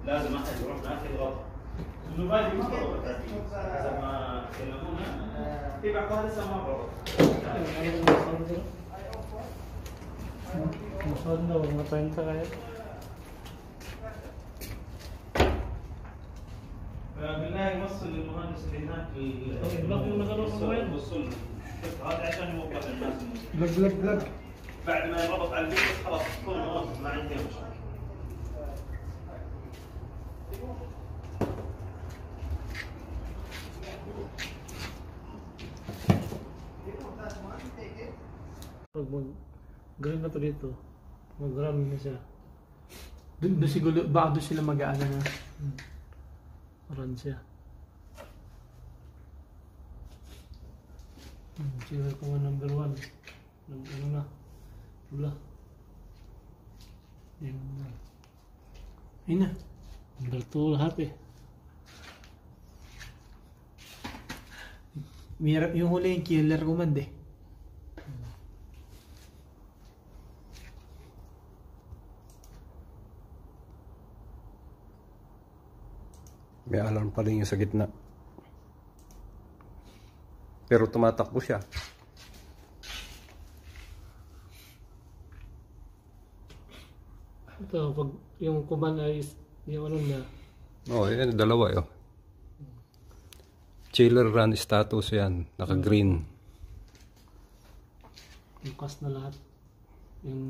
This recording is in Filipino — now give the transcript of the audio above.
لازم احد يروح ناخذ غطاء. الزبادي ما ضربت حسب ما كلمونا في بعضها لسه ما ضربت. Masyado, mga 30 kaya. فبالله يوصل للمهندس اللي هناك وصل هذا عشان يوضح للناس لق بعد ما يربط على البيت خلاص تكون موظف ما عندي مشكله. Pag mag-green na to dito, mag-run na siya. Doon siguro, baka doon sila mag-aano na. Run siya. Siguro ko number 1. Ano na? Wala. Ayun na. Ayun na. Number 2 lahat eh. Yung huli yung killer command eh. May alarm pa rin yung sa gitna. Pero tumatakbo siya. Ito, pag yung command ay yung ano na. Oo, yan, dalawa yun. Chiller run status yan, naka-green. Yung cast na lahat. Yung